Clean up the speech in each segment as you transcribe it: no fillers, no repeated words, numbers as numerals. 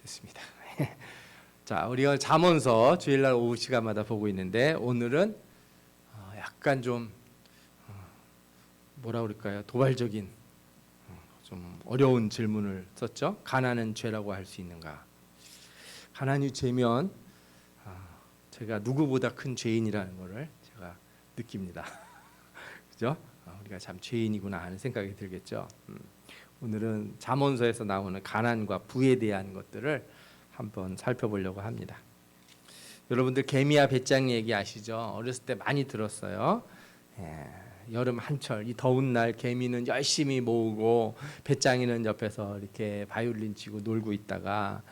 있습니다. 자, 우리가 잠언서 주일날 오후 시간마다 보고 있는데 오늘은 약간 좀 뭐라 그럴까요? 도발적인 좀 어려운 질문을 썼죠. 가난은 죄라고 할 수 있는가? 가난이 죄면 제가 누구보다 큰 죄인이라는 것을 제가 느낍니다. 그죠? 우리가 참 죄인이구나 하는 생각이 들겠죠. 오늘은 잠언서에서 나오는 가난과 부에 대한 것들을 한번 살펴보려고 합니다. 여러분들 개미와 배짱이 얘기 아시죠? 어렸을 때 많이 들었어요. 여름 한철 이 더운 날 개미는 열심히 모으고 배짱이는 옆에서 이렇게 바이올린 치고 놀고 있다가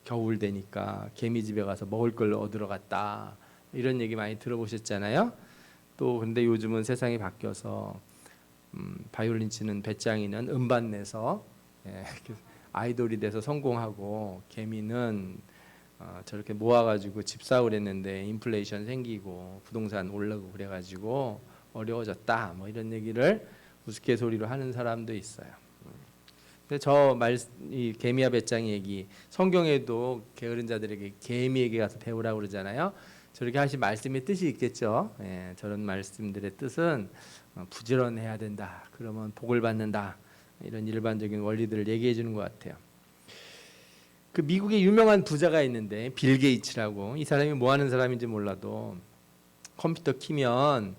겨울 되니까 개미 집에 가서 먹을 걸 얻으러 갔다, 이런 얘기 많이 들어보셨잖아요. 또 근데 요즘은 세상이 바뀌어서 바이올린 치는 배짱이는 음반 내서 아이돌이 돼서 성공하고, 개미는 저렇게 모아가지고 집 사오려 했는데 인플레이션 생기고 부동산 올라가고 그래가지고 어려워졌다, 뭐 이런 얘기를 우스갯소리로 하는 사람도 있어요. 근데 이 개미와 배짱이 얘기, 성경에도 게으른 자들에게 개미에게 가서 배우라고 그러잖아요. 저렇게 하신 말씀의 뜻이 있겠죠. 저런 말씀들의 뜻은 부지런해야 된다, 그러면 복을 받는다, 이런 일반적인 원리들을 얘기해 주는 것 같아요. 그 미국에 유명한 부자가 있는데 빌 게이츠라고, 이 사람이 뭐 하는 사람인지 몰라도 컴퓨터 키면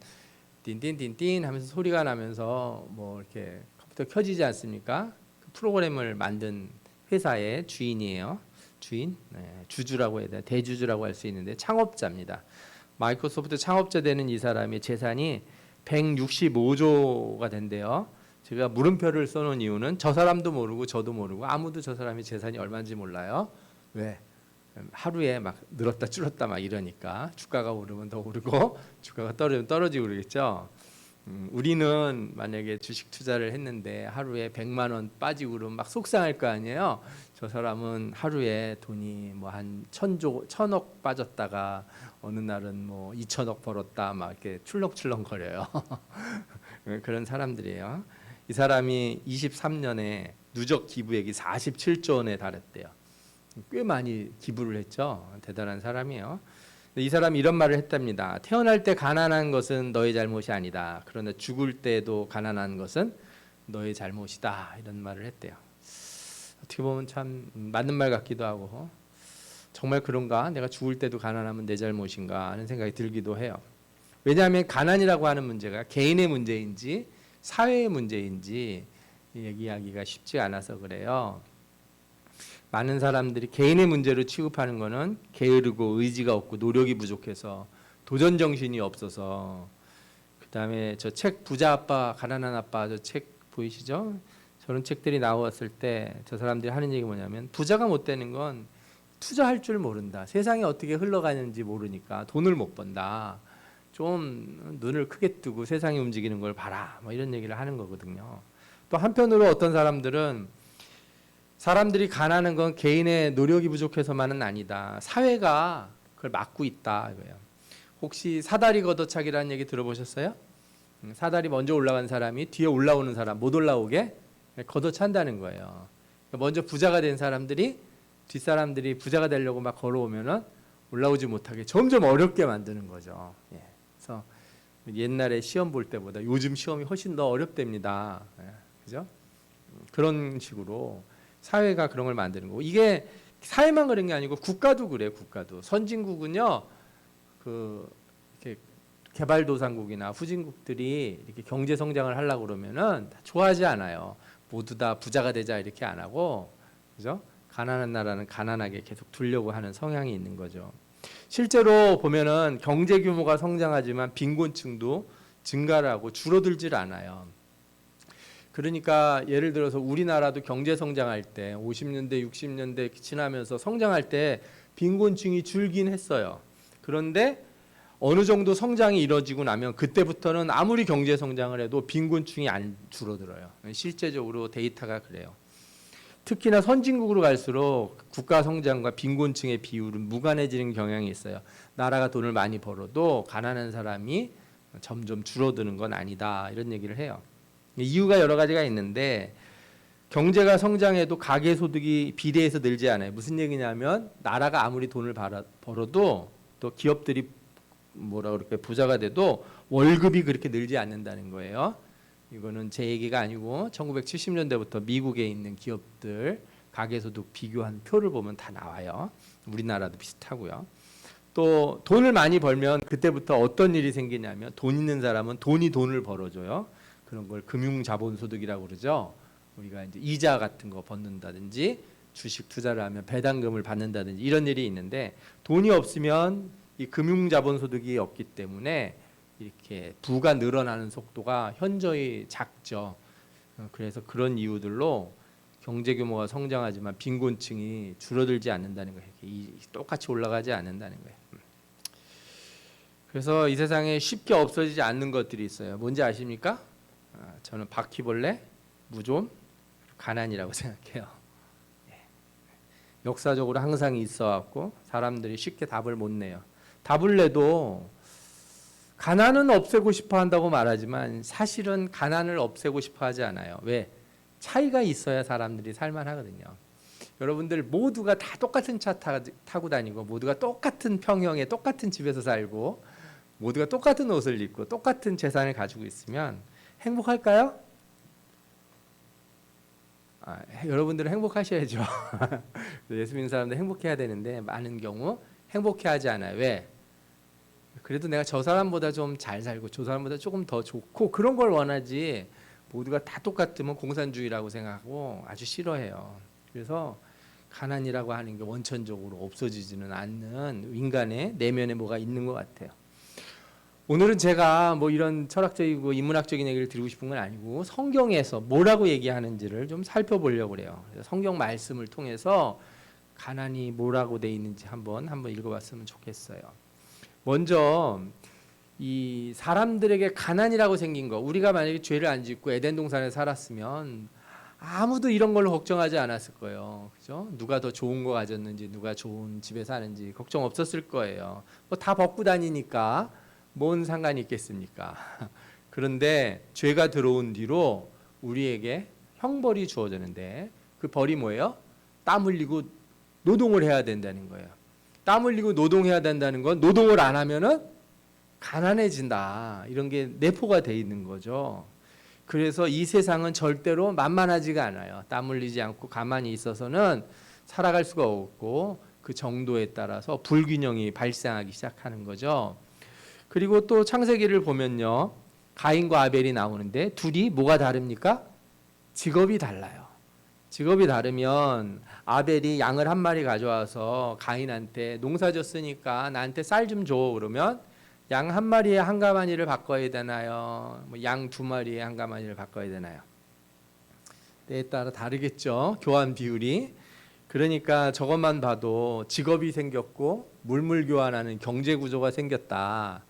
띵띵띵띵 하면서 소리가 나면서 뭐 이렇게 컴퓨터 켜지지 않습니까? 그 프로그램을 만든 회사의 주인이에요. 주인, 주주라고 해야 되나, 대주주라고 할 수 있는데 창업자입니다. 마이크로소프트 창업자 되는 이 사람의 재산이 165조가 된대요. 제가 물음표를 써놓은 이유는 저 사람도 모르고 저도 모르고 아무도 저 사람의 재산이 얼마인지 몰라요. 왜? 하루에 막 늘었다 줄었다 막 이러니까. 주가가 오르면 더 오르고 주가가 떨어지면 떨어지고 그러겠죠. 우리는 만약에 주식 투자를 했는데 하루에 100만 원 빠지고 그러면 막 속상할 거 아니에요. 저 사람은 하루에 돈이 뭐 한 1000억 빠졌다가 어느 날은 뭐 2000억 벌었다, 막 이렇게 출렁출렁 거려요. 그런 사람들이에요. 이 사람이 23년에 누적 기부액이 47조 원에 달했대요. 꽤 많이 기부를 했죠. 대단한 사람이에요. 이 사람이 이런 말을 했답니다. 태어날 때 가난한 것은 너의 잘못이 아니다, 그러나 죽을 때도 가난한 것은 너의 잘못이다, 이런 말을 했대요. 어떻게 보면 참 맞는 말 같기도 하고, 정말 그런가? 내가 죽을 때도 가난하면 내 잘못인가 하는 생각이 들기도 해요. 왜냐하면 가난이라고 하는 문제가 개인의 문제인지 사회의 문제인지 얘기하기가 쉽지 않아서 그래요. 많은 사람들이 개인의 문제로 취급하는 거는 게으르고 의지가 없고 노력이 부족해서, 도전 정신이 없어서. 그다음에 저 책 부자 아빠 가난한 아빠, 저 책 보이시죠? 저런 책들이 나왔을 때 저 사람들이 하는 얘기 뭐냐면, 부자가 못 되는 건 투자할 줄 모른다, 세상이 어떻게 흘러가는지 모르니까 돈을 못 번다, 좀 눈을 크게 뜨고 세상이 움직이는 걸 봐라, 뭐 이런 얘기를 하는 거거든요. 또 한편으로 어떤 사람들이 가난한 건 개인의 노력이 부족해서만은 아니다, 사회가 그걸 막고 있다 이거예요. 혹시 사다리 걷어차기라는 얘기 들어보셨어요? 사다리 먼저 올라간 사람이 뒤에 올라오는 사람 못 올라오게 걷어찬다는 거예요. 먼저 부자가 된 사람들이 뒷사람들이 부자가 되려고 막 걸어오면은 올라오지 못하게 점점 어렵게 만드는 거죠. 그래서 옛날에 시험 볼 때보다 요즘 시험이 훨씬 더 어렵답니다. 그죠? 그런 식으로 사회가 그런 걸 만드는 거고, 이게 사회만 그런 게 아니고 국가도 그래요. 국가도. 선진국은요, 이렇게 개발도상국이나 후진국들이 이렇게 경제 성장을 하려고 그러면은 좋아하지 않아요. 모두 다 부자가 되자 이렇게 안 하고, 그죠? 가난한 나라는 가난하게 계속 두려고 하는 성향이 있는 거죠. 실제로 보면은 경제 규모가 성장하지만 빈곤층도 증가를 하고 줄어들질 않아요. 그러니까 예를 들어서 우리나라도 경제 성장할 때 50년대 60년대 지나면서 성장할 때 빈곤층이 줄긴 했어요. 그런데 어느 정도 성장이 이루어지고 나면 그때부터는 아무리 경제 성장을 해도 빈곤층이 안 줄어들어요. 실제적으로 데이터가 그래요. 특히나 선진국으로 갈수록 국가 성장과 빈곤층의 비율은 무관해지는 경향이 있어요. 나라가 돈을 많이 벌어도 가난한 사람이 점점 줄어드는 건 아니다, 이런 얘기를 해요. 이유가 여러 가지가 있는데, 경제가 성장해도 가계 소득이 비례해서 늘지 않아요. 무슨 얘기냐면 나라가 아무리 돈을 벌어도 또 기업들이 뭐라 그럴까 부자가 돼도 월급이 그렇게 늘지 않는다는 거예요. 이거는 제 얘기가 아니고 1970년대부터 미국에 있는 기업들 가계소득 비교한 표를 보면 다 나와요. 우리나라도 비슷하고요. 또 돈을 많이 벌면 그때부터 어떤 일이 생기냐면 돈 있는 사람은 돈을 벌어줘요. 그런 걸 금융자본소득이라고 그러죠. 우리가 이제 이자 같은 거 받는다든지 주식 투자를 하면 배당금을 받는다든지 이런 일이 있는데 돈이 없으면 이 금융자본소득이 없기 때문에 이렇게 부가 늘어나는 속도가 현저히 작죠. 그래서 그런 이유들로 경제 규모가 성장하지만 빈곤층이 줄어들지 않는다는 거예요. 똑같이 올라가지 않는다는 거예요. 그래서 이 세상에 쉽게 없어지지 않는 것들이 있어요. 뭔지 아십니까? 저는 바퀴벌레, 무좀, 가난이라고 생각해요. 역사적으로 항상 있어왔고 사람들이 쉽게 답을 못 내요. 답을 내도 가난은 없애고 싶어 한다고 말하지만 사실은 가난을 없애고 싶어 하지 않아요. 왜? 차이가 있어야 사람들이 살만하거든요. 여러분들 모두가 다 똑같은 차 타고 다니고 모두가 똑같은 평형에 똑같은 집에서 살고 모두가 똑같은 옷을 입고 똑같은 재산을 가지고 있으면 행복할까요? 여러분들은 행복하셔야죠. 예수 믿는 사람들 행복해야 되는데 많은 경우 행복해하지 않아요. 왜? 그래도 내가 저 사람보다 좀 잘 살고 저 사람보다 조금 더 좋고 그런 걸 원하지 모두가 다 똑같으면 공산주의라고 생각하고 아주 싫어해요. 그래서 가난이라고 하는 게 원천적으로 없어지지는 않는 인간의 내면에 뭐가 있는 것 같아요. 오늘은 제가 뭐 이런 철학적이고 인문학적인 얘기를 드리고 싶은 건 아니고 성경에서 뭐라고 얘기하는지를 좀 살펴보려고 그래요. 성경 말씀을 통해서 가난이 뭐라고 돼 있는지 한번 읽어봤으면 좋겠어요. 먼저 이 사람들에게 가난이라고 생긴 거, 우리가 만약에 죄를 안 짓고 에덴 동산에 살았으면 아무도 이런 걸로 걱정하지 않았을 거예요. 그죠? 누가 더 좋은 거 가졌는지, 누가 좋은 집에 사는지 걱정 없었을 거예요. 뭐 다 벗고 다니니까 뭔 상관이 있겠습니까? 그런데 죄가 들어온 뒤로 우리에게 형벌이 주어지는데 그 벌이 뭐예요? 땀 흘리고 노동을 해야 된다는 거예요. 땀 흘리고 노동해야 된다는 건 노동을 안 하면은 가난해진다. 이런 게 내포가 돼 있는 거죠. 그래서 이 세상은 절대로 만만하지가 않아요. 땀 흘리지 않고 가만히 있어서는 살아갈 수가 없고 그 정도에 따라서 불균형이 발생하기 시작하는 거죠. 그리고 또 창세기를 보면요. 가인과 아벨이 나오는데 둘이 뭐가 다릅니까? 직업이 달라요. 직업이 다르면 아벨이 양을 한 마리 가져와서 가인한테 농사 졌으니까 나한테 쌀 좀 줘. 그러면 양 한 마리에 한 가마니를 바꿔야 되나요? 양 두 마리에 한 가마니를 바꿔야 되나요? 때에 따라 다르겠죠. 교환 비율이. 그러니까 저것만 봐도 직업이 생겼고 물물 교환하는 경제 구조가 생겼다.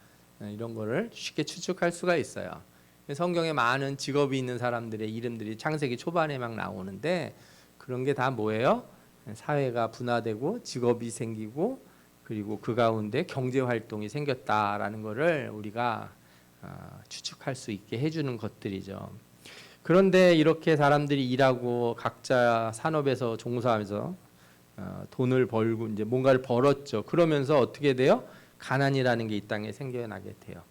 이런 거를 쉽게 추측할 수가 있어요. 성경에 많은 직업이 있는 사람들의 이름들이 창세기 초반에 막 나오는데 그런 게 다 뭐예요? 사회가 분화되고 직업이 생기고 그리고 그 가운데 경제 활동이 생겼다라는 것을 우리가 추측할 수 있게 해주는 것들이죠. 그런데 이렇게 사람들이 일하고 각자 산업에서 종사하면서 돈을 벌고 이제 뭔가를 벌었죠. 그러면서 어떻게 돼요? 가난이라는 게 이 땅에 생겨나게 돼요.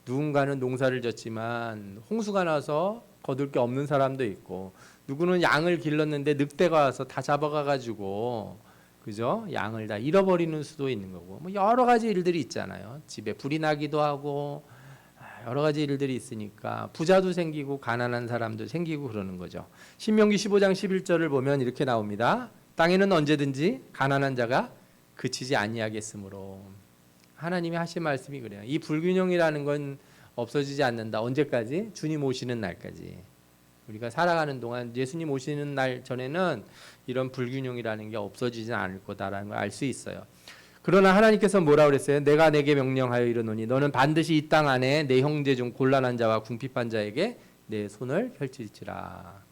누군가는 농사를 졌지만 홍수가 나서 거둘 게 없는 사람도 있고 누구는 양을 길렀는데 늑대가 와서 다 잡아가가지고 그죠? 양을 다 잃어버리는 수도 있는 거고 뭐 여러 가지 일들이 있잖아요. 집에 불이 나기도 하고 여러 가지 일들이 있으니까 부자도 생기고 가난한 사람도 생기고 그러는 거죠. 신명기 15장 11절을 보면 이렇게 나옵니다. 땅에는 언제든지 가난한 자가 그치지 아니하겠으므로 하나님이 하신 말씀이 그래요. 이 불균형이라는 건 없어지지 않는다. 언제까지? 주님 오시는 날까지. 우리가 살아가는 동안 예수님 오시는 날 전에는 이런 불균형이라는 게 없어지지 않을 거다라는 걸 알 수 있어요. 그러나 하나님께서 뭐라 그랬어요? 내가 내게 명령하여 이르노니 너는 반드시 이 땅 안에 내 형제 중 곤란한 자와 궁핍한 자에게 내 손을 펼칠지라.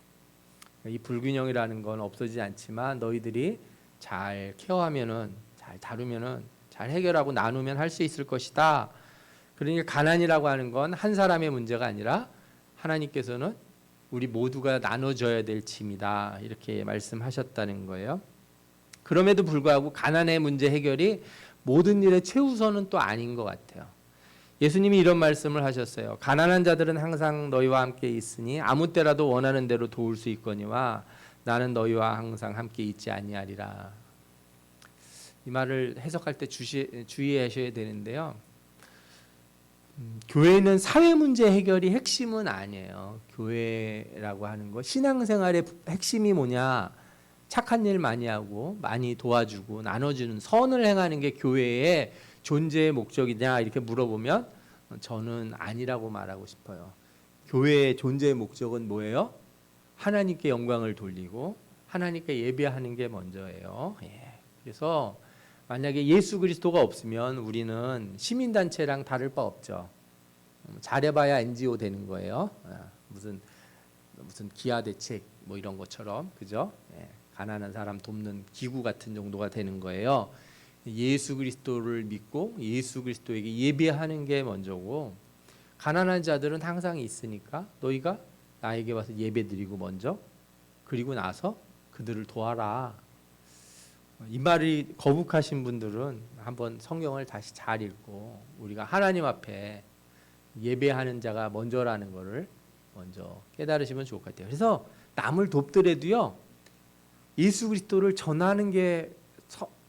이 불균형이라는 건 없어지지 않지만 너희들이 잘 케어하면은 잘 다루면은 잘 해결하고 나누면 할 수 있을 것이다. 그러니까 가난이라고 하는 건 한 사람의 문제가 아니라 하나님께서는 우리 모두가 나눠져야 될 짐이다 이렇게 말씀하셨다는 거예요. 그럼에도 불구하고 가난의 문제 해결이 모든 일의 최우선은 또 아닌 것 같아요. 예수님이 이런 말씀을 하셨어요. 가난한 자들은 항상 너희와 함께 있으니 아무 때라도 원하는 대로 도울 수 있거니와 나는 너희와 항상 함께 있지 아니하리라. 이 말을 해석할 때 주의하셔야 되는데요. 교회는 사회 문제 해결이 핵심은 아니에요. 교회라고 하는 거 신앙생활의 핵심이 뭐냐? 착한 일 많이 하고 많이 도와주고 나눠주는 선을 행하는 게 교회의 존재의 목적이냐 이렇게 물어보면 저는 아니라고 말하고 싶어요. 교회의 존재의 목적은 뭐예요? 하나님께 영광을 돌리고 하나님께 예배하는 게 먼저예요. 그래서 만약에 예수 그리스도가 없으면 우리는 시민단체랑 다를 바 없죠. 잘해봐야 NGO 되는 거예요. 무슨 기아 대책 뭐 이런 것처럼 그죠? 가난한 사람 돕는 기구 같은 정도가 되는 거예요. 예수 그리스도를 믿고 예수 그리스도에게 예배하는 게 먼저고 가난한 자들은 항상 있으니까 너희가 나에게 와서 예배드리고 먼저 그리고 나서 그들을 도와라. 이 말이 거북하신 분들은 한번 성경을 다시 잘 읽고 우리가 하나님 앞에 예배하는 자가 먼저라는 것을 먼저 깨달으시면 좋을 것 같아요. 그래서 남을 돕더라도요. 예수 그리스도를 전하는 게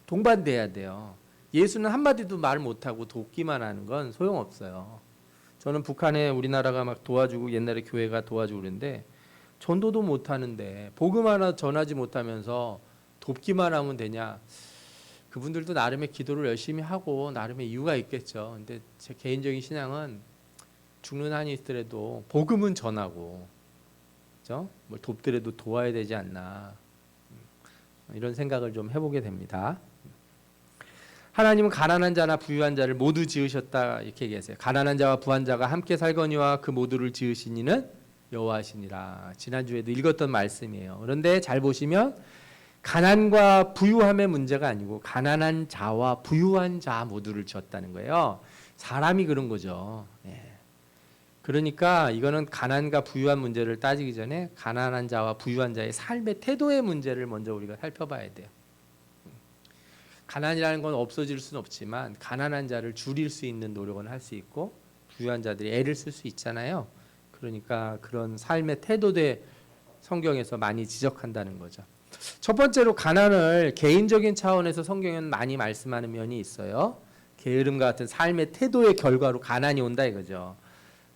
동반돼야 돼요. 예수는 한마디도 말 못하고 돕기만 하는 건 소용없어요. 저는 북한에 우리나라가 막 도와주고 옛날에 교회가 도와주고 그러는데 전도도 못하는데 복음 하나 전하지 못하면서 돕기만 하면 되냐. 그분들도 나름의 기도를 열심히 하고 나름의 이유가 있겠죠. 근데 제 개인적인 신앙은 죽는 한이 있더라도 복음은 전하고 그렇죠? 뭘 돕더라도 도와야 되지 않나. 이런 생각을 좀 해보게 됩니다. 하나님은 가난한 자나 부유한 자를 모두 지으셨다 이렇게 얘기했어요. 가난한 자와 부한 자가 함께 살거니와 그 모두를 지으신 이는 여호와시니라. 지난주에도 읽었던 말씀이에요. 그런데 잘 보시면 가난과 부유함의 문제가 아니고 가난한 자와 부유한 자 모두를 지었다는 거예요. 사람이 그런 거죠. 그러니까 이거는 가난과 부유한 문제를 따지기 전에 가난한 자와 부유한 자의 삶의 태도의 문제를 먼저 우리가 살펴봐야 돼요. 가난이라는 건 없어질 수는 없지만 가난한 자를 줄일 수 있는 노력은 할 수 있고 부유한 자들이 애를 쓸 수 있잖아요. 그러니까 그런 삶의 태도대 성경에서 많이 지적한다는 거죠. 첫 번째로 가난을 개인적인 차원에서 성경은 많이 말씀하는 면이 있어요. 게으름과 같은 삶의 태도의 결과로 가난이 온다 이거죠.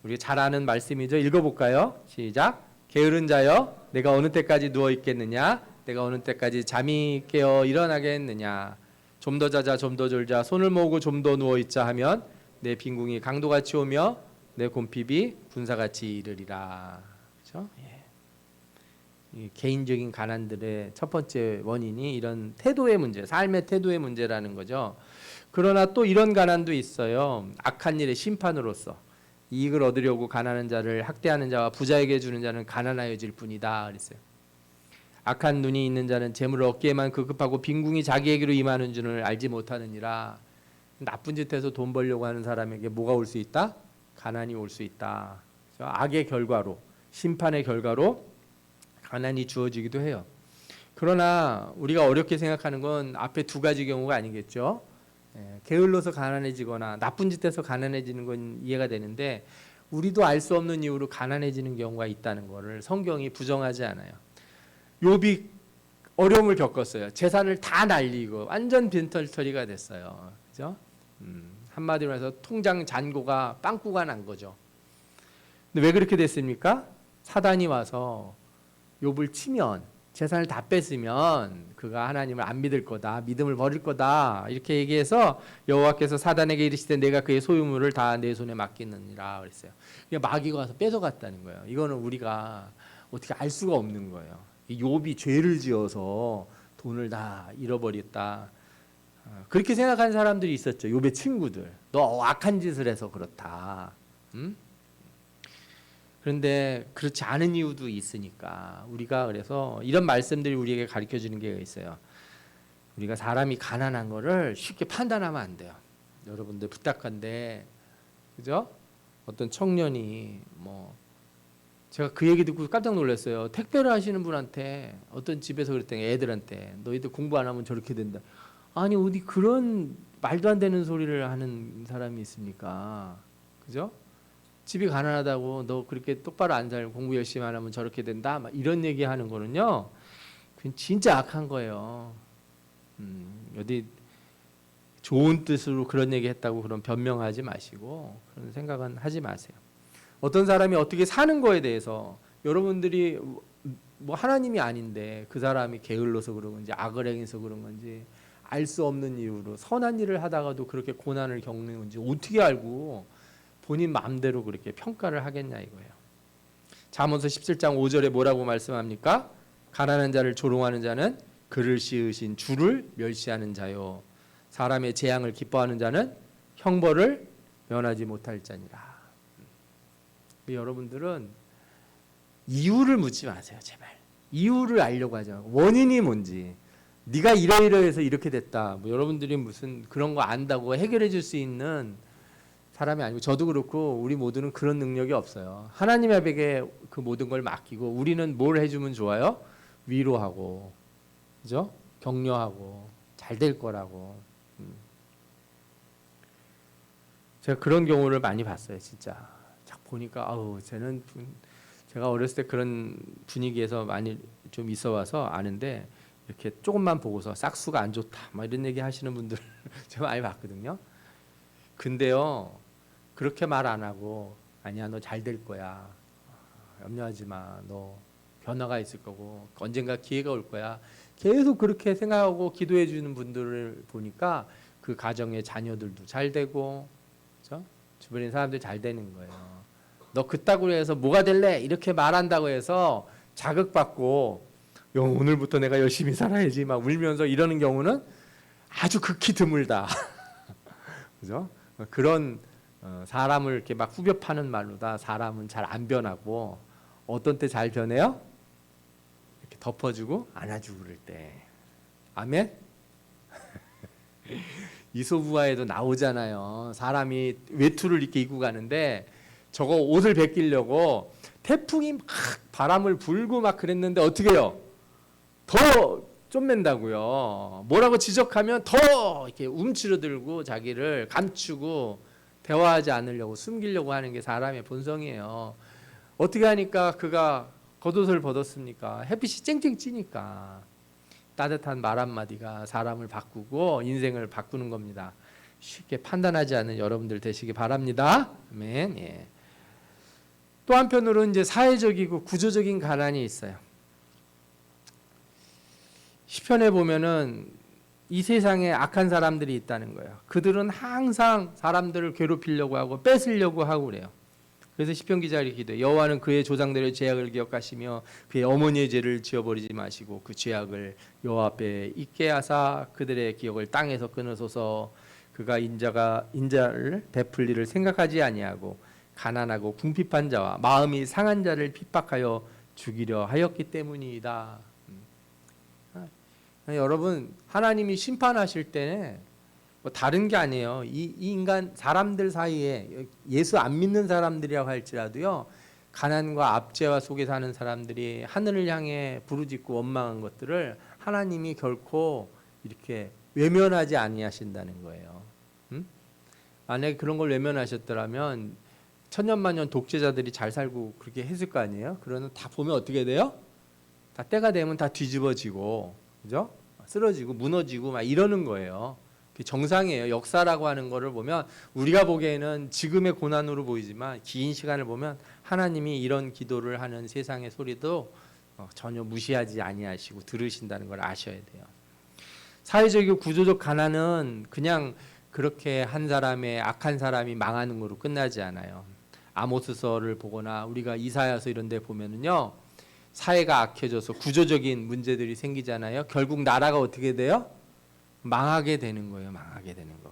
우리가 잘 아는 말씀이죠. 읽어볼까요? 시작. 게으른 자여 내가 어느 때까지 누워 있겠느냐? 내가 어느 때까지 잠이 깨어 일어나겠느냐? 좀 더 자자 좀 더 졸자 손을 모으고 좀 더 누워 있자 하면 내 빈궁이 강도같이 오며 내 곰핍이 군사같이 이르리라. 그렇죠? 이 개인적인 가난들의 첫 번째 원인이 이런 태도의 문제, 삶의 태도의 문제라는 거죠. 그러나 또 이런 가난도 있어요. 악한 일의 심판으로서 이익을 얻으려고 가난한 자를 학대하는 자와 부자에게 주는 자는 가난하여질 뿐이다 그랬어요. 악한 눈이 있는 자는 재물을 얻기에만 급급하고 빈궁이 자기에게로 임하는 줄을 알지 못하느니라. 나쁜 짓해서 돈 벌려고 하는 사람에게 뭐가 올 수 있다? 가난이 올 수 있다. 악의 결과로, 심판의 결과로 가난이 주어지기도 해요. 그러나 우리가 어렵게 생각하는 건 앞에 두 가지 경우가 아니겠죠. 게을러서 가난해지거나 나쁜 짓해서 가난해지는 건 이해가 되는데 우리도 알 수 없는 이유로 가난해지는 경우가 있다는 것을 성경이 부정하지 않아요. 욥이 어려움을 겪었어요. 재산을 다 날리고 완전 빈털터리가 됐어요. 그죠? 한마디로 해서 통장 잔고가 빵꾸가 난 거죠. 근데 왜 그렇게 됐습니까? 사단이 와서 욥을 치면 재산을 다 뺐으면 그가 하나님을 안 믿을 거다, 믿음을 버릴 거다 이렇게 얘기해서 여호와께서 사단에게 이르시되 내가 그의 소유물을 다 내 손에 맡기느니라 그랬어요. 그러니까 마귀가 와서 뺏어갔다는 거예요. 이거는 우리가 어떻게 알 수가 없는 거예요. 욥이 죄를 지어서 돈을 다 잃어버렸다. 그렇게 생각하는 사람들이 있었죠. 욥의 친구들. 너 악한 짓을 해서 그렇다. 그런데 그렇지 않은 이유도 있으니까 우리가 그래서 이런 말씀들이 우리에게 가르쳐 주는 게 있어요. 우리가 사람이 가난한 거를 쉽게 판단하면 안 돼요. 여러분들 부탁한데 그죠? 어떤 청년이 뭐 제가 그 얘기 듣고 깜짝 놀랐어요. 택배를 하시는 분한테 어떤 집에서 그랬더니 애들한테 너희들 공부 안 하면 저렇게 된다. 아니 어디 그런 말도 안 되는 소리를 하는 사람이 있습니까? 그죠? 집이 가난하다고 너 그렇게 똑바로 안 살고 공부 열심히 안 하면 저렇게 된다. 막 이런 얘기하는 거는요. 그건 진짜 악한 거예요. 어디 좋은 뜻으로 그런 얘기했다고 그런 변명하지 마시고 그런 생각은 하지 마세요. 어떤 사람이 어떻게 사는 거에 대해서 여러분들이 뭐 하나님이 아닌데 그 사람이 게을러서 그런 건지 악을 행해서 그런 건지 알 수 없는 이유로 선한 일을 하다가도 그렇게 고난을 겪는 건지 어떻게 알고 본인 마음대로 그렇게 평가를 하겠냐 이거예요. 잠언서 17장 5절에 뭐라고 말씀합니까? 가난한 자를 조롱하는 자는 그를 씌우신 주를 멸시하는 자요. 사람의 재앙을 기뻐하는 자는 형벌을 면하지 못할 자니라. 여러분들은 이유를 묻지 마세요. 제발. 이유를 알려고 하죠. 원인이 뭔지. 네가 이러이러해서 이렇게 됐다. 뭐 여러분들이 무슨 그런 거 안다고 해결해 줄 수 있는 사람이 아니고 저도 그렇고 우리 모두는 그런 능력이 없어요. 하나님에게 그 모든 걸 맡기고 우리는 뭘 해주면 좋아요? 위로하고, 그죠? 격려하고 잘 될 거라고. 제가 그런 경우를 많이 봤어요, 진짜. 딱 보니까 아우, 쟤는 제가 어렸을 때 그런 분위기에서 많이 좀 있어와서 아는데 이렇게 조금만 보고서 싹수가 안 좋다, 막 이런 얘기 하시는 분들 제가 많이 봤거든요. 근데요, 그렇게 말 안 하고 아니야, 너 잘 될 거야. 염려하지 마. 너 변화가 있을 거고 언젠가 기회가 올 거야. 계속 그렇게 생각하고 기도해 주는 분들을 보니까 그 가정의 자녀들도 잘 되고, 그렇죠? 주변에 사람들이 잘 되는 거예요. 너 그따구로 해서 뭐가 될래? 이렇게 말한다고 해서 자극받고 오늘부터 내가 열심히 살아야지 막 울면서 이러는 경우는 아주 극히 드물다. 그죠? 그런 사람을 이렇게 막 후벼 파는 말로다 사람은 잘 안 변하고 어떤 때 잘 변해요? 이렇게 덮어주고 안아주고 그럴 때. 아멘? 이솝우화에도 나오잖아요. 사람이 외투를 이렇게 입고 가는데 저거 옷을 벗기려고 태풍이 막 바람을 불고 막 그랬는데 어떻게 해요? 더 쫌맨다고요. 뭐라고 지적하면 더 이렇게 움츠러들고 자기를 감추고 대화하지 않으려고 숨기려고 하는 게 사람의 본성이에요. 어떻게 하니까 그가 겉옷을 벗었습니까? 햇빛이 쨍쨍 찌니까. 따뜻한 말 한마디가 사람을 바꾸고 인생을 바꾸는 겁니다. 쉽게 판단하지 않는 여러분들 되시기 바랍니다. 아멘. 예. 또 한편으로는 이제 사회적이고 구조적인 가난이 있어요. 시편에 보면은 이 세상에 악한 사람들이 있다는 거예요. 그들은 항상 사람들을 괴롭히려고 하고 뺏으려고 하고 그래요. 그래서 시편 기자가 이렇게 기도해요. 여호와는 그의 조상들의 죄악을 기억하시며 그의 어머니의 죄를 지워버리지 마시고 그 죄악을 여호와 앞에 잊게 하사 그들의 기억을 땅에서 끊으소서. 그가 인자를 베풀리를 생각하지 아니하고 가난하고 궁핍한 자와 마음이 상한 자를 핍박하여 죽이려 하였기 때문이다. 여러분, 하나님이 심판하실 때는 뭐 다른 게 아니에요. 이 인간 사람들 사이에 예수 안 믿는 사람들이라고 할지라도요, 가난과 압제와 속에 사는 사람들이 하늘을 향해 부르짖고 원망한 것들을 하나님이 결코 이렇게 외면하지 아니하신다는 거예요. 만약에 그런 걸 외면하셨더라면 천년만년 독재자들이 잘 살고 그렇게 했을 거 아니에요? 그러면 다 보면 어떻게 돼요? 다 때가 되면 다 뒤집어지고, 그죠? 쓰러지고 무너지고 막 이러는 거예요. 그게 정상이에요. 역사라고 하는 거를 보면 우리가 보기에는 지금의 고난으로 보이지만 긴 시간을 보면 하나님이 이런 기도를 하는 세상의 소리도 전혀 무시하지 아니하시고 들으신다는 걸 아셔야 돼요. 사회적이고 구조적 가난은 그냥 그렇게 한 사람의 악한 사람이 망하는 거로 끝나지 않아요. 아모스서를 보거나 우리가 이사야서 이런 데 보면은요, 사회가 악해져서 구조적인 문제들이 생기잖아요. 결국 나라가 어떻게 돼요? 망하게 되는 거예요. 망하게 되는 거.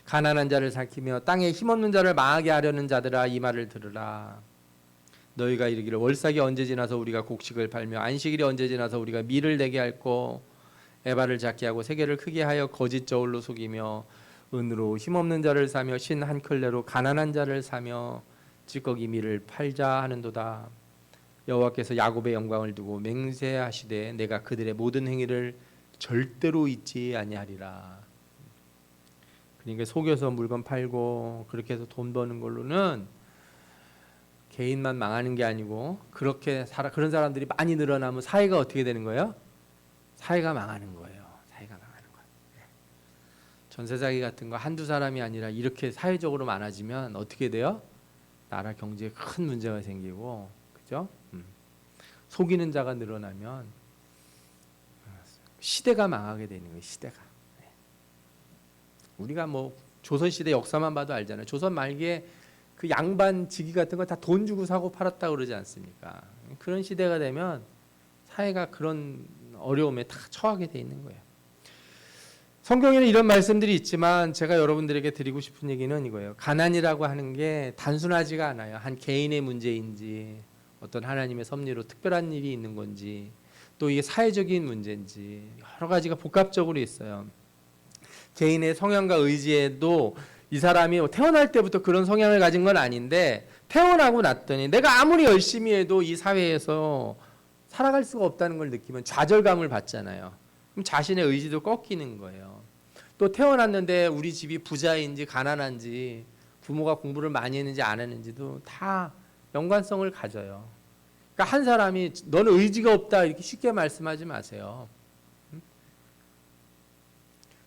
가난한 자를 살피며 땅에 힘없는 자를 망하게 하려는 자들아 이 말을 들으라. 너희가 이르기를 월삭이 언제 지나서 우리가 곡식을 팔며 안식일이 언제 지나서 우리가 밀을 내게 할꼬. 에바를 작게 하고 세계를 크게 하여 거짓 저울로 속이며 은으로 힘없는 자를 사며 신 한 켤레로 가난한 자를 사며 찌꺼기 밀을 팔자 하는도다. 여호와께서 야곱의 영광을 두고 맹세하시되 내가 그들의 모든 행위를 절대로 잊지 아니하리라. 그러니까 속여서 물건 팔고 그렇게 해서 돈 버는 걸로는 개인만 망하는 게 아니고 그런 사람들이 많이 늘어나면 사회가 어떻게 되는 거예요? 사회가 망하는 거예요. 사회가 망하는 거예요. 전세 사기 같은 거 한두 사람이 아니라 이렇게 사회적으로 많아지면 어떻게 돼요? 나라 경제에 큰 문제가 생기고, 그죠? 속이는 자가 늘어나면 시대가 망하게 되는 거예요. 시대가. 우리가 뭐 조선 시대 역사만 봐도 알잖아요. 조선 말기에 그 양반 지기 같은 거 다 돈 주고 사고 팔았다 그러지 않습니까? 그런 시대가 되면 사회가 그런 어려움에 다 처하게 돼 있는 거예요. 성경에는 이런 말씀들이 있지만 제가 여러분들에게 드리고 싶은 얘기는 이거예요. 가난이라고 하는 게 단순하지가 않아요. 한 개인의 문제인지 어떤 하나님의 섭리로 특별한 일이 있는 건지 또 이게 사회적인 문제인지 여러 가지가 복합적으로 있어요. 개인의 성향과 의지에도 이 사람이 태어날 때부터 그런 성향을 가진 건 아닌데 태어나고 났더니 내가 아무리 열심히 해도 이 사회에서 살아갈 수가 없다는 걸 느끼면 좌절감을 받잖아요. 그럼 자신의 의지도 꺾이는 거예요. 또 태어났는데 우리 집이 부자인지 가난한지 부모가 공부를 많이 했는지 안 했는지도 다 연관성을 가져요. 그러니까 한 사람이 너는 의지가 없다 이렇게 쉽게 말씀하지 마세요.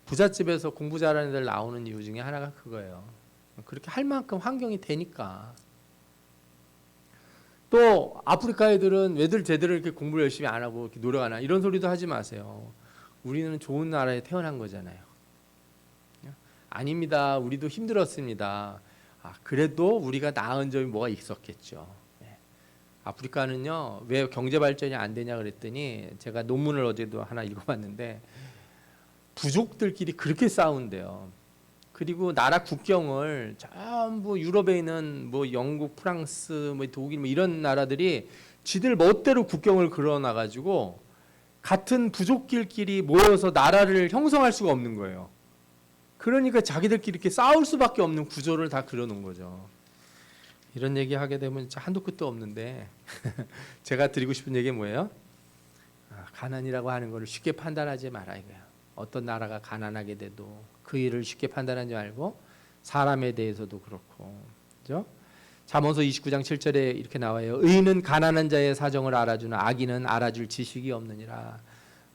부잣집에서 공부 잘하는 애들 나오는 이유 중에 하나가 그거예요. 그렇게 할 만큼 환경이 되니까. 또 아프리카 애들은 왜들 제대로 이렇게 공부를 열심히 안 하고 이렇게 노력 안 하나 이런 소리도 하지 마세요. 우리는 좋은 나라에 태어난 거잖아요. 아닙니다. 우리도 힘들었습니다. 그래도 우리가 나은 점이 뭐가 있었겠죠. 아프리카는요 왜 경제 발전이 안 되냐 그랬더니 제가 논문을 어제도 하나 읽어봤는데 부족들끼리 그렇게 싸운대요. 그리고 나라 국경을 전부 유럽에 있는 뭐 영국, 프랑스, 뭐 독일 뭐 이런 나라들이 지들 멋대로 국경을 그려놔 가지고 같은 부족끼리 모여서 나라를 형성할 수가 없는 거예요. 그러니까 자기들끼리 이렇게 싸울 수밖에 없는 구조를 다 그려놓은 거죠. 이런 얘기 하게 되면 진짜 한도 끝도 없는데 제가 드리고 싶은 얘기는 뭐예요? 가난이라고 하는 것을 쉽게 판단하지 마라 이거예요. 어떤 나라가 가난하게 돼도 그 일을 쉽게 판단하지 말고 사람에 대해서도 그렇고, 그죠? 잠언서 29장 7절에 이렇게 나와요. 의인은 가난한 자의 사정을 알아주나 악인은 알아줄 지식이 없느니라.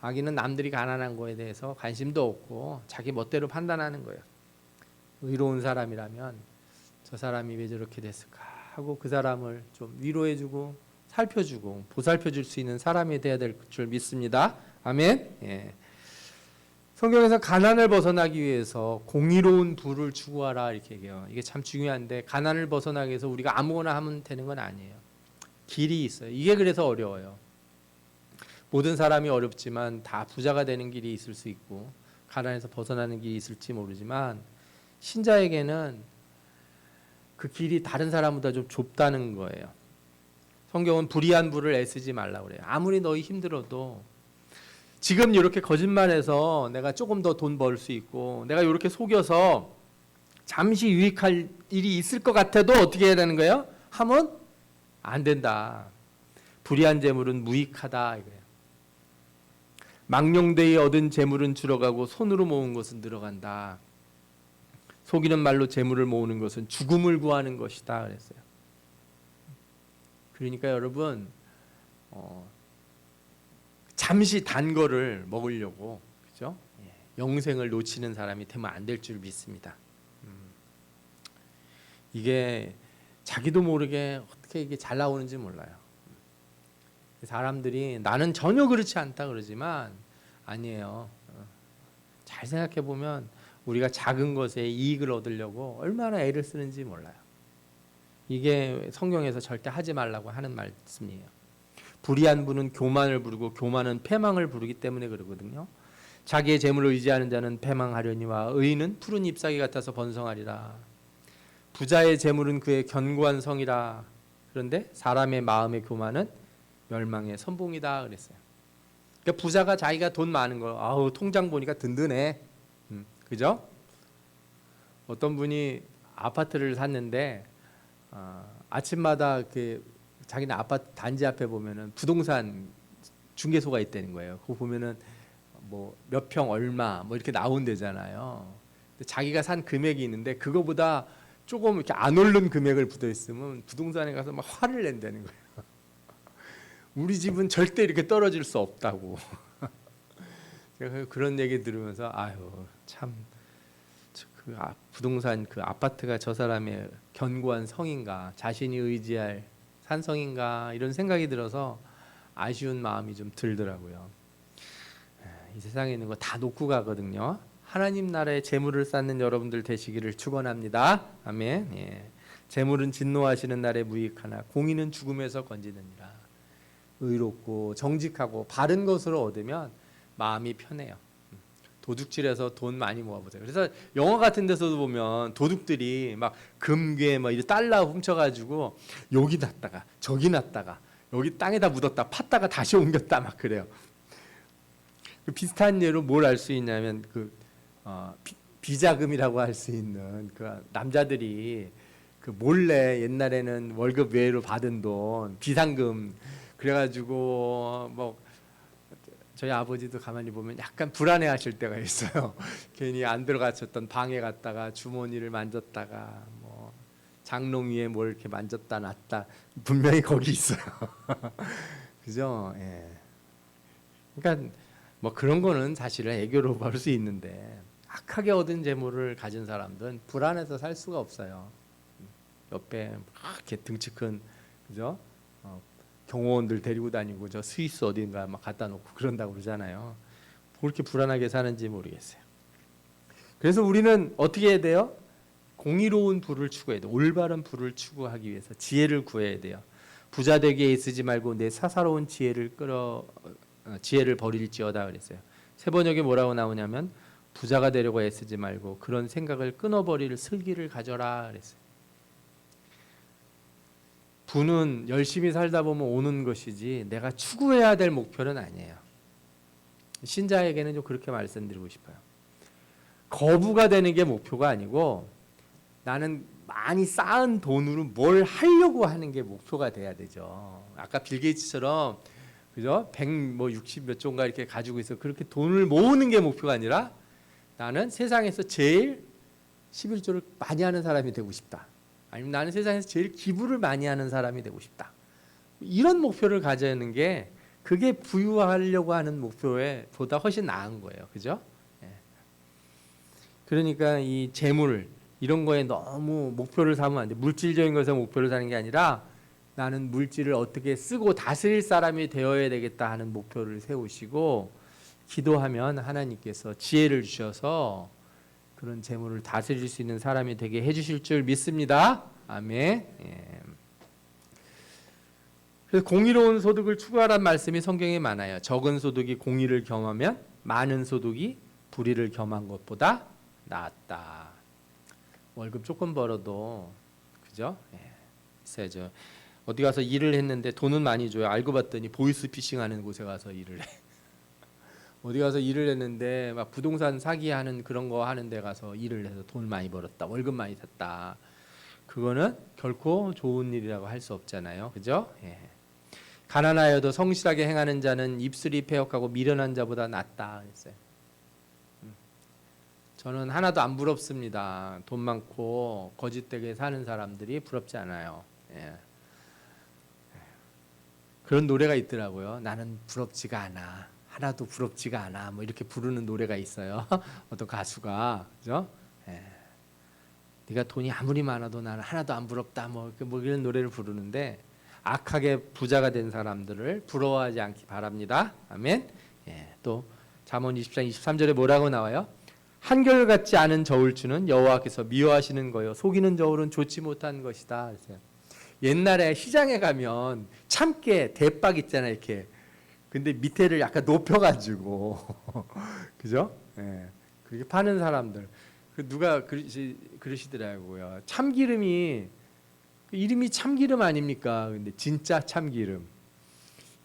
악인은 남들이 가난한 거에 대해서 관심도 없고 자기 멋대로 판단하는 거예요. 의로운 사람이라면 저 사람이 왜 저렇게 됐을까 하고 그 사람을 좀 위로해주고 살펴주고 보살펴줄 수 있는 사람이 돼야 될 줄 믿습니다. 아멘. 예. 성경에서 가난을 벗어나기 위해서 공의로운 부를 추구하라 이렇게 얘기해요. 이게 참 중요한데 가난을 벗어나기 위해서 우리가 아무거나 하면 되는 건 아니에요. 길이 있어요. 이게 그래서 어려워요. 모든 사람이 어렵지만 다 부자가 되는 길이 있을 수 있고 가난에서 벗어나는 길이 있을지 모르지만 신자에게는 그 길이 다른 사람보다 좀 좁다는 거예요. 성경은 불의한 부를 애쓰지 말라고 그래요. 아무리 너희 힘들어도 지금 이렇게 거짓말해서 내가 조금 더 돈 벌 수 있고 내가 이렇게 속여서 잠시 유익할 일이 있을 것 같아도 어떻게 해야 되는 거예요? 하면 안 된다. 불의한 재물은 무익하다 이거예요. 망령되이 얻은 재물은 줄어가고 손으로 모은 것은 늘어간다. 속이는 말로 재물을 모으는 것은 죽음을 구하는 것이다 그랬어요. 그러니까 여러분 잠시 단 거를 먹으려고 그죠? 영생을 놓치는 사람이 되면 안 될 줄 믿습니다. 이게 자기도 모르게 어떻게 이게 잘 나오는지 몰라요. 사람들이 나는 전혀 그렇지 않다 그러지만 아니에요. 잘 생각해 보면 우리가 작은 것에 이익을 얻으려고 얼마나 애를 쓰는지 몰라요. 이게 성경에서 절대 하지 말라고 하는 말씀이에요. 불의한 분은 교만을 부르고 교만은 패망을 부르기 때문에 그러거든요. 자기의 재물을 의지하는 자는 패망하려니와 의인은 푸른 잎사귀 같아서 번성하리라. 부자의 재물은 그의 견고한 성이라. 그런데 사람의 마음의 교만은 멸망의 선봉이다 그랬어요. 그러니까 부자가 자기가 돈 많은 거 아우 통장 보니까 든든해. 그죠? 어떤 분이 아파트를 샀는데 아침마다 이렇게 자기네 아파트 단지 앞에 보면은 부동산 중개소가 있다는 거예요. 그거 보면은 뭐 몇 평 얼마 뭐 이렇게 나온대잖아요. 근데 자기가 산 금액이 있는데 그거보다 조금 이렇게 안 오른 금액을 붙어 있으면 부동산에 가서 막 화를 낸다는 거예요. 우리 집은 절대 이렇게 떨어질 수 없다고. 제가 그런 얘기 들으면서 아유 참 그 부동산 그 아파트가 저 사람의 견고한 성인가, 자신이 의지할 산성인가 이런 생각이 들어서 아쉬운 마음이 좀 들더라고요. 이 세상에 있는 거 다 놓고 가거든요. 하나님 나라의 재물을 쌓는 여러분들 되시기를 축원합니다. 아멘. 예. 재물은 진노하시는 날에 무익하나 공의는 죽음에서 건지느니라. 의롭고 정직하고 바른 것으로 얻으면 마음이 편해요. 도둑질해서 돈 많이 모아보세요. 그래서 영화 같은 데서도 보면 도둑들이 막 금괴 막 이제 달러 훔쳐가지고 여기 놨다가 저기 놨다가 여기 땅에다 묻었다 팠다가 다시 옮겼다 막 그래요. 그 비슷한 예로 뭘 알 수 있냐면 그 비자금이라고 할 수 있는 그 남자들이 그 몰래 옛날에는 월급 외로 받은 돈 비상금 그래가지고 뭐 저희 아버지도 가만히 보면 약간 불안해하실 때가 있어요. 괜히 안 들어가셨던 방에 갔다가 주머니를 만졌다가 뭐 장롱 위에 뭘 이렇게 만졌다 놨다 분명히 거기 있어요. 그죠? 예. 그러니까 뭐 그런 거는 사실은 애교로 볼 수 있는데 악하게 얻은 재물을 가진 사람들은 불안해서 살 수가 없어요. 옆에 막 이렇게 등치 큰 그죠? 경호원들 데리고 다니고 저 스위스 어딘가 막 갖다 놓고 그런다고 그러잖아요. 뭐 그렇게 불안하게 사는지 모르겠어요. 그래서 우리는 어떻게 해야 돼요? 공의로운 부를 추구해야 돼요. 올바른 부를 추구하기 위해서 지혜를 구해야 돼요. 부자 되기에 애쓰지 말고 내 사사로운 지혜를 버릴지어다 그랬어요. 세 번역에 뭐라고 나오냐면 부자가 되려고 애쓰지 말고 그런 생각을 끊어버릴 슬기를 가져라 그랬어요. 부는 열심히 살다 보면 오는 것이지 내가 추구해야 될 목표는 아니에요. 신자에게는 좀 그렇게 말씀드리고 싶어요. 거부가 되는 게 목표가 아니고 나는 많이 쌓은 돈으로 뭘 하려고 하는 게 목표가 돼야 되죠. 아까 빌 게이츠처럼 그죠? 160 몇 조인가 이렇게 가지고 있어 그렇게 돈을 모으는 게 목표가 아니라 나는 세상에서 제일 11조를 많이 하는 사람이 되고 싶다. 아니면 나는 세상에서 제일 기부를 많이 하는 사람이 되고 싶다. 이런 목표를 가지는 게 그게 부유하려고 하는 목표에 보다 훨씬 나은 거예요. 그죠? 예. 그러니까 이 재물 이런 거에 너무 목표를 삼으면 안 돼. 물질적인 것에 목표를 사는 게 아니라 나는 물질을 어떻게 쓰고 다스릴 사람이 되어야 되겠다 하는 목표를 세우시고 기도하면 하나님께서 지혜를 주셔서 그런 재물을 다스릴 수 있는 사람이 되게 해주실 줄 믿습니다. 아멘. 예. 그래서 공의로운 소득을 추구하라는 말씀이 성경에 많아요. 적은 소득이 공의를 겸하면 많은 소득이 불의를 겸한 것보다 낫다. 월급 조금 벌어도 그죠? 예. 있어야죠. 어디 가서 일을 했는데 돈은 많이 줘요. 알고 봤더니 보이스피싱하는 곳에 가서 일을 해. 어디 가서 일을 했는데 막 부동산 사기하는 그런 거 하는 데 가서 일을 해서 돈을 많이 벌었다. 월급 많이 탔다. 그거는 결코 좋은 일이라고 할 수 없잖아요. 그죠? 예. 가난하여도 성실하게 행하는 자는 입술이 패역하고 미련한 자보다 낫다 그랬어요. 저는 하나도 안 부럽습니다. 돈 많고 거짓되게 사는 사람들이 부럽지 않아요. 예. 그런 노래가 있더라고요. 나는 부럽지가 않아. 하나도 부럽지가 않아. 뭐 이렇게 부르는 노래가 있어요. 어떤 가수가 그죠? 예. 네가 돈이 아무리 많아도 나는 하나도 안 부럽다. 뭐 이런 노래를 부르는데 악하게 부자가 된 사람들을 부러워하지 않기 바랍니다. 아멘. 예. 또 잠언 24장 23절에 뭐라고 나와요? 한결같지 않은 저울추는 여호와께서 미워하시는 거요. 속이는 저울은 좋지 못한 것이다. 그랬어요. 옛날에 시장에 가면 참깨 대박 있잖아요. 이렇게. 근데 밑에를 약간 높여가지고 그죠? 예. 그렇게 파는 사람들 누가 그러시더라고요. 참기름이 이름이 참기름 아닙니까? 근데 진짜 참기름,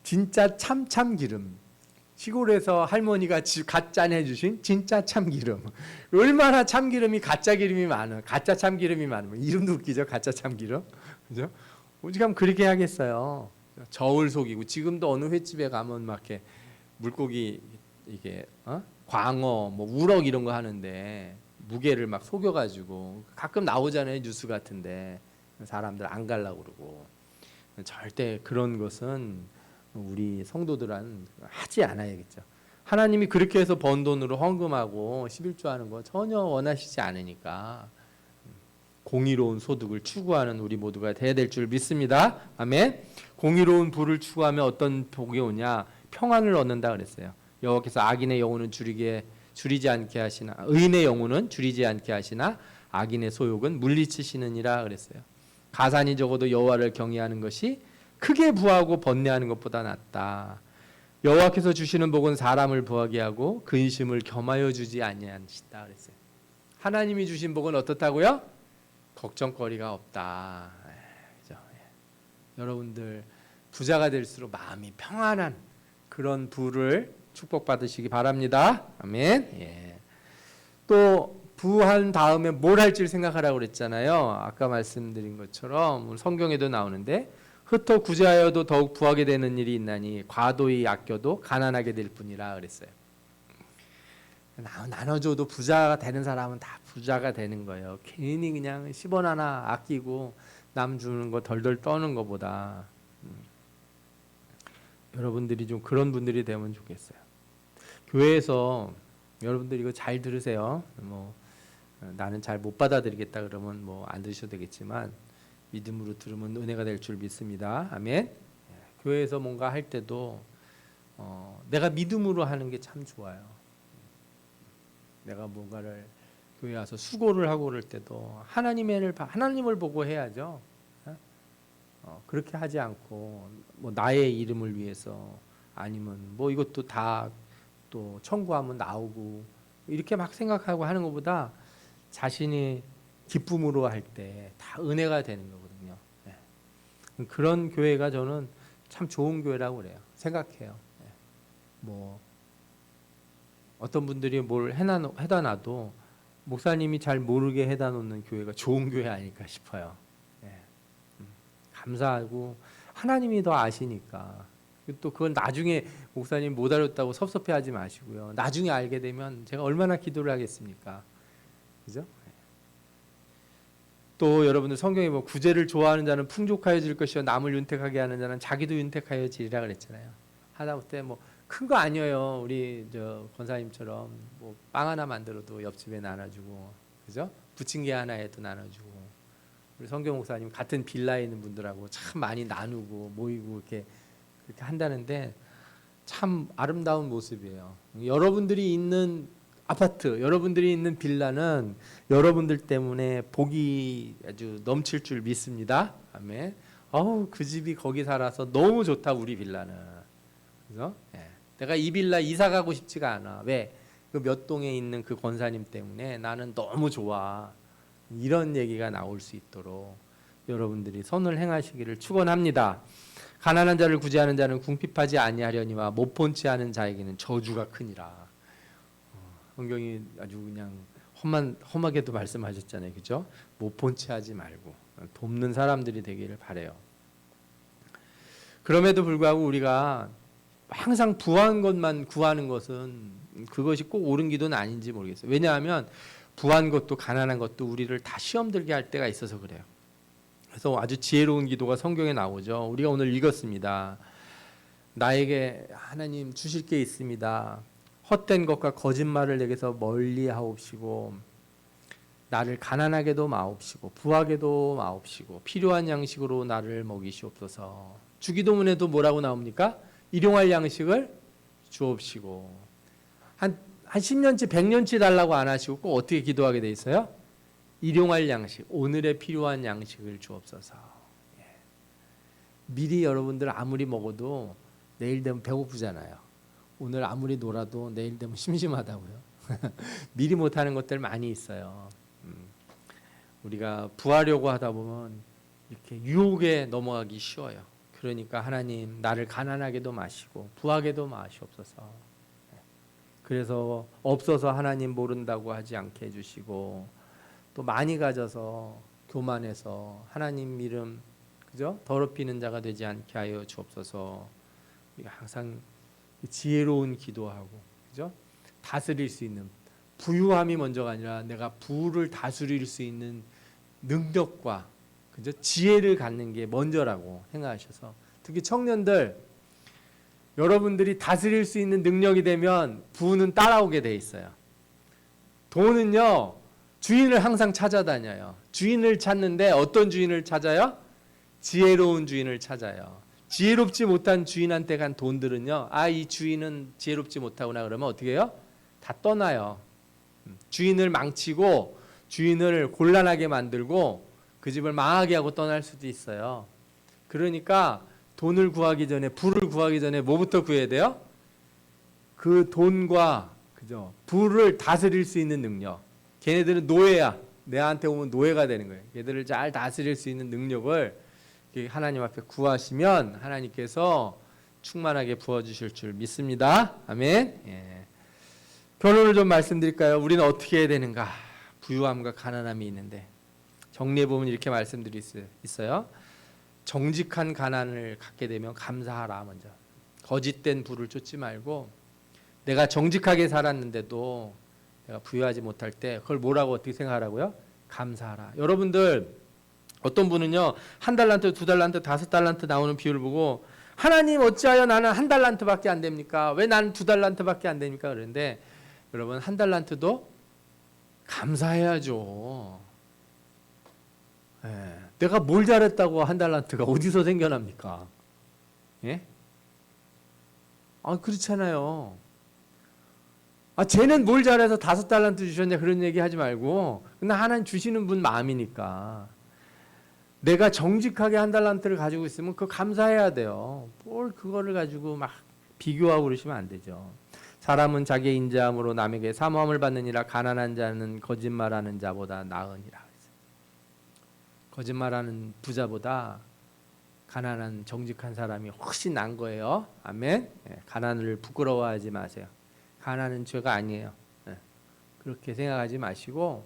진짜 참기름. 시골에서 할머니가 갓 짠해 주신 진짜 참기름. 얼마나 참기름이 가짜 기름이 많아. 가짜 참기름이 많으면 이름도 웃기죠. 가짜 참기름. 그죠? 오직하면 그렇게 하겠어요. 저울 속이고 지금도 어느 횟집에 가면 막 이렇게 물고기 이게 광어 뭐 우럭 이런 거 하는데 무게를 막 속여가지고 가끔 나오잖아요 뉴스 같은데 사람들 안 가려고 그러고 절대 그런 것은 우리 성도들은 하지 않아야겠죠. 하나님이 그렇게 해서 번 돈으로 헌금하고 11조하는 거 전혀 원하시지 않으니까 공의로운 소득을 추구하는 우리 모두가 돼야 될 줄 믿습니다. 아멘. 공의로운 부를 추구하면 어떤 복이 오냐? 평안을 얻는다 그랬어요. 여호와께서 악인의 영혼은 줄이지 않게 하시나 의인의 영혼은 줄이지 않게 하시나 악인의 소욕은 물리치시느니라 그랬어요. 가산이 적어도 여호와를 경외하는 것이 크게 부하고 번뇌하는 것보다 낫다. 여호와께서 주시는 복은 사람을 부하게 하고 근심을 겸하여 주지 아니하시다 그랬어요. 하나님이 주신 복은 어떻다고요? 걱정거리가 없다. 그죠? 여러분들 부자가 될수록 마음이 평안한 그런 부를 축복받으시기 바랍니다. 아멘. 예. 또 부한 다음에 뭘 할지를 생각하라고 그랬잖아요. 아까 말씀드린 것처럼 성경에도 나오는데 흩어 구제하여도 더욱 부하게 되는 일이 있나니 과도히 아껴도 가난하게 될 뿐이라 그랬어요. 나눠줘도 부자가 되는 사람은 다 부자가 되는 거예요. 괜히 그냥 10원 하나 아끼고 남 주는 거 덜덜 떠는 것보다 여러분들이 좀 그런 분들이 되면 좋겠어요. 교회에서 여러분들 이거 잘 들으세요. 뭐 나는 잘 못 받아들이겠다 그러면 뭐 안 들으셔도 되겠지만 믿음으로 들으면 은혜가 될 줄 믿습니다. 아멘. 교회에서 뭔가 할 때도 내가 믿음으로 하는 게 참 좋아요. 내가 뭔가를 교회 와서 수고를 하고 그럴 때도 하나님을 보고 해야죠. 그렇게 하지 않고 뭐 나의 이름을 위해서 아니면 뭐 이것도 다 또 청구하면 나오고 이렇게 막 생각하고 하는 것보다 자신이 기쁨으로 할 때 다 은혜가 되는 거거든요. 그런 교회가 저는 참 좋은 교회라고 그래요. 생각해요. 뭐 어떤 분들이 뭘 해다 놔도 목사님이 잘 모르게 해다 놓는 교회가 좋은 교회 아닐까 싶어요. 감사하고 하나님이 더 아시니까. 또 그건 나중에 목사님 못 알았다고 섭섭해하지 마시고요. 나중에 알게 되면 제가 얼마나 기도를 하겠습니까? 그죠? 또 여러분들 성경에 뭐 구제를 좋아하는 자는 풍족하여질 것이요 남을 윤택하게 하는 자는 자기도 윤택하여지리라 그랬잖아요. 하다못해 뭐 큰 거 아니에요. 우리 저 권사님처럼 뭐 빵 하나 만들어도 옆집에 나눠주고, 그죠? 부침개 하나에도 나눠주고, 우리 성경 목사님 같은 빌라에 있는 분들하고 참 많이 나누고 모이고 이렇게 한다는데 참 아름다운 모습이에요. 여러분들이 있는 아파트, 여러분들이 있는 빌라는 여러분들 때문에 복이 아주 넘칠 줄 믿습니다. 아멘. 그 집이 거기 살아서 너무 좋다 우리 빌라는. 그래서 내가 이 빌라 이사 가고 싶지가 않아. 왜? 그 몇 동에 있는 그 권사님 때문에 나는 너무 좋아. 이런 얘기가 나올 수 있도록 여러분들이 선을 행하시기를 축원합니다. 가난한 자를 구제하는 자는 궁핍하지 아니하려니와 못 본치 않은 자에게는 저주가 크니라. 성경이 아주 그냥 험하게도 말씀하셨잖아요, 그죠? 못 본치 하지 말고 돕는 사람들이 되기를 바래요. 그럼에도 불구하고 우리가 항상 부한 것만 구하는 것은 그것이 꼭 옳은 기도는 아닌지 모르겠어요. 왜냐하면 부한 것도 가난한 것도 우리를 다 시험 들게 할 때가 있어서 그래요. 그래서 아주 지혜로운 기도가 성경에 나오죠. 우리가 오늘 읽었습니다. 나에게 하나님 주실 게 있습니다. 헛된 것과 거짓말을 내게서 멀리 하옵시고 나를 가난하게도 마옵시고 부하게도 마옵시고 필요한 양식으로 나를 먹이시옵소서. 주기도문에도 뭐라고 나옵니까? 일용할 양식을 주옵시고 한 10년치 100년치 달라고 안 하시고 꼭 어떻게 기도하게 돼 있어요? 일용할 양식, 오늘의 필요한 양식을 주옵소서. 미리 여러분들 아무리 먹어도 내일 되면 배고프잖아요. 오늘 아무리 놀아도 내일 되면 심심하다고요. 미리 못하는 것들 많이 있어요. 우리가 부하려고 하다 보면 이렇게 유혹에 넘어가기 쉬워요. 그러니까 하나님 나를 가난하게도 마시고 부하게도 마시옵소서. 그래서 없어서 하나님 모른다고 하지 않게 해주시고 또 많이 가져서 교만해서 하나님 이름 그죠? 더럽히는 자가 되지 않게 하여 주옵소서. 우리가 항상 지혜로운 기도하고, 그죠? 다스릴 수 있는, 부유함이 먼저가 아니라 내가 부를 다스릴 수 있는 능력과, 그죠? 지혜를 갖는 게 먼저라고 생각하셔서, 특히 청년들, 여러분들이 다스릴 수 있는 능력이 되면 부는 따라오게 돼 있어요. 돈은요, 주인을 항상 찾아다녀요. 주인을 찾는데 어떤 주인을 찾아요? 지혜로운 주인을 찾아요. 지혜롭지 못한 주인한테 간 돈들은요, 이 주인은 지혜롭지 못하구나 그러면 어떻게 해요? 다 떠나요. 주인을 망치고 주인을 곤란하게 만들고 그 집을 망하게 하고 떠날 수도 있어요. 그러니까 돈을 구하기 전에, 부를 구하기 전에 뭐부터 구해야 돼요? 그 돈과, 그죠? 부를 다스릴 수 있는 능력. 걔네들은 노예야. 내한테 오면 노예가 되는 거예요. 걔들을 잘 다스릴 수 있는 능력을 하나님 앞에 구하시면 하나님께서 충만하게 부어주실 줄 믿습니다. 아멘. 예. 결론을 좀 말씀드릴까요? 우리는 어떻게 해야 되는가? 부유함과 가난함이 있는데 정리해 보면 이렇게 말씀드릴 수 있어요. 정직한 가난을 갖게 되면 감사하라. 먼저 거짓된 부를 쫓지 말고, 내가 정직하게 살았는데도 내가 부유하지 못할 때 그걸 뭐라고 어떻게 생각하라고요? 감사하라. 여러분들 어떤 분은요, 1달란트, 2달란트, 5달란트 나오는 비율을 보고 하나님 어찌하여 나는 1달란트밖에 안 됩니까? 왜 나는 2달란트밖에 안 됩니까? 그런데 여러분 1달란트도 감사해야죠. 예. 내가 뭘 잘했다고 1달란트가 어디서 생겨납니까? 예? 그렇잖아요. 쟤는 뭘 잘해서 5달란트 주셨냐 그런 얘기 하지 말고, 근데 하나님 주시는 분 마음이니까 내가 정직하게 1달란트를 가지고 있으면 그거 감사해야 돼요. 뭘 그거를 가지고 막 비교하고 그러시면 안 되죠. 사람은 자기의 인자함으로 남에게 사모함을 받느니라. 가난한 자는 거짓말하는 자보다 나으니라. 거짓말하는 부자보다 가난한 정직한 사람이 훨씬 나은 거예요. 아멘. 가난을 부끄러워하지 마세요. 가난은 죄가 아니에요. 그렇게 생각하지 마시고,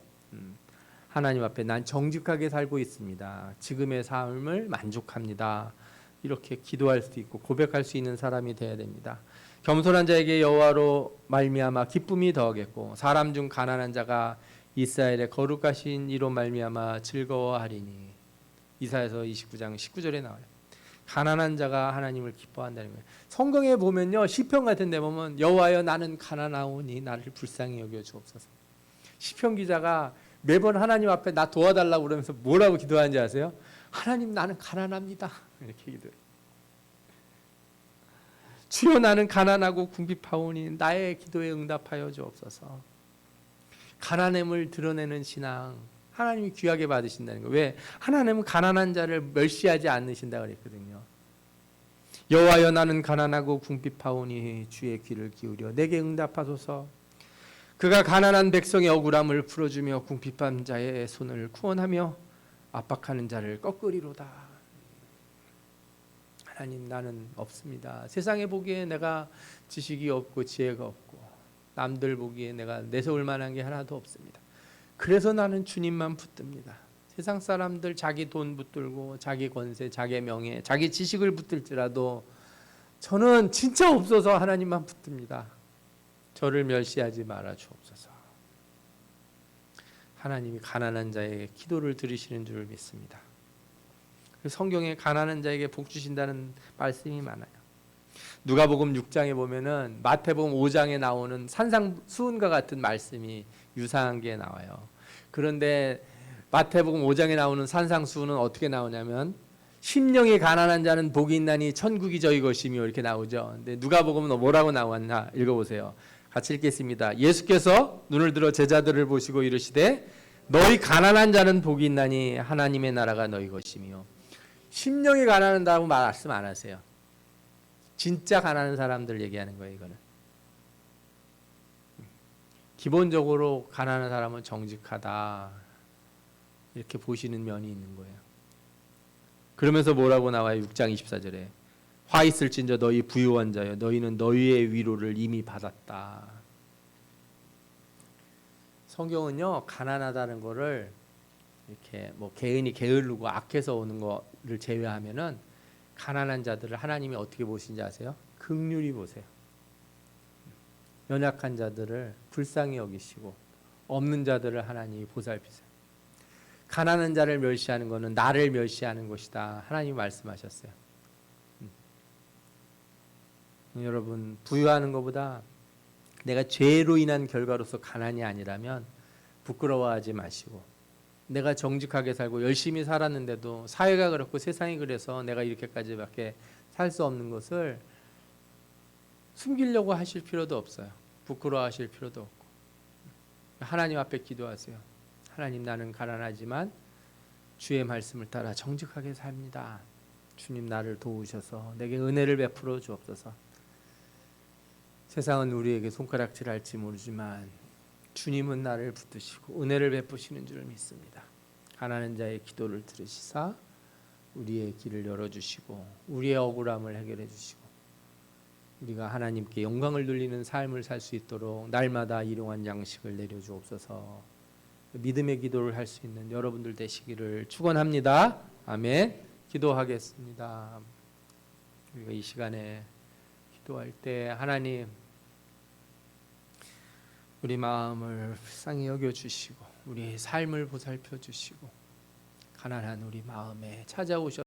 하나님 앞에 난 정직하게 살고 있습니다. 지금의 삶을 만족합니다. 이렇게 기도할 수 있고 고백할 수 있는 사람이 되어야 됩니다. 겸손한 자에게 여호와로 말미암아 기쁨이 더하겠고, 사람 중 가난한 자가 이스라엘의 거룩하신 이로 말미암아 즐거워하리니. 이사야서 29장 19절에 나와요. 가난한 자가 하나님을 기뻐한다는 거예요. 성경에 보면요, 시편 같은 데 보면 여호와여 나는 가난하오니 나를 불쌍히 여겨 주옵소서. 시편 기자가 매번 하나님 앞에 나 도와달라고 그러면서 뭐라고 기도하는지 아세요? 하나님 나는 가난합니다. 이렇게 기도해요. 주여 나는 가난하고 궁핍하오니 나의 기도에 응답하여 주옵소서. 가난함을 드러내는 신앙, 하나님이 귀하게 받으신다는 거예요. 왜? 하나님은 가난한 자를 멸시하지 않으신다 그랬거든요. 여호와여 나는 가난하고 궁핍하오니 주의 귀를 기울여 내게 응답하소서. 그가 가난한 백성의 억울함을 풀어주며 궁핍한 자의 손을 구원하며 압박하는 자를 꺾으리로다. 하나님 나는 없습니다. 세상에 보기에 내가 지식이 없고 지혜가 없고 남들 보기에 내가 내세울 만한 게 하나도 없습니다. 그래서 나는 주님만 붙듭니다. 세상 사람들 자기 돈 붙들고 자기 권세, 자기 명예, 자기 지식을 붙들지라도 저는 진짜 없어서 하나님만 붙듭니다. 저를 멸시하지 말아 주옵소서. 하나님이 가난한 자에게 기도를 들으시는 줄 믿습니다. 성경에 가난한 자에게 복 주신다는 말씀이 많아요. 누가복음 6장에 보면은 마태복음 5장에 나오는 산상수훈과 같은 말씀이 유사한 게 나와요. 그런데 마태복음 5장에 나오는 산상수훈은 어떻게 나오냐면 심령이 가난한 자는 복이 있나니 천국이 저희 것이며 이렇게 나오죠. 근데 누가복음은 뭐라고 나왔나 읽어보세요. 같이 읽겠습니다. 예수께서 눈을 들어 제자들을 보시고 이르시되 너희 가난한 자는 복이 있나니 하나님의 나라가 너희 것이며. 심령이 가난하다고 말씀 안 하세요. 진짜 가난한 사람들 얘기하는 거예요. 이거는 기본적으로 가난한 사람은 정직하다 이렇게 보시는 면이 있는 거예요. 그러면서 뭐라고 나와요? 6장 24절에 화 있을진저 너희 부유한 자여 너희는 너희의 위로를 이미 받았다. 성경은요 가난하다는 거를 이렇게 뭐 개인이 게으르고 악해서 오는 거를 제외하면은 가난한 자들을 하나님이 어떻게 보시는지 아세요? 긍휼히 보세요. 연약한 자들을 불쌍히 여기시고 없는 자들을 하나님이 보살피세요. 가난한 자를 멸시하는 것은 나를 멸시하는 것이다. 하나님이 말씀하셨어요. 여러분, 부유하는 것보다 내가 죄로 인한 결과로서 가난이 아니라면 부끄러워하지 마시고, 내가 정직하게 살고 열심히 살았는데도 사회가 그렇고 세상이 그래서 내가 이렇게까지밖에 살 수 없는 것을 숨기려고 하실 필요도 없어요. 부끄러워하실 필요도 없고, 하나님 앞에 기도하세요. 하나님, 나는 가난하지만 주의 말씀을 따라 정직하게 삽니다. 주님, 나를 도우셔서 내게 은혜를 베풀어 주옵소서. 세상은 우리에게 손가락질할지 모르지만 주님은 나를 붙드시고 은혜를 베푸시는 줄 믿습니다. 가난한 자의 기도를 들으시사 우리의 길을 열어주시고 우리의 억울함을 해결해 주시고 우리가 하나님께 영광을 돌리는 삶을 살 수 있도록 날마다 일용할 양식을 내려주옵소서. 믿음의 기도를 할 수 있는 여러분들 되시기를 축원합니다. 아멘. 기도하겠습니다. 우리가 이 시간에 기도할 때 하나님, 우리 마음을 불쌍히 여겨주시고 우리의 삶을 보살펴 주시고 가난한 우리 마음에 찾아오셔서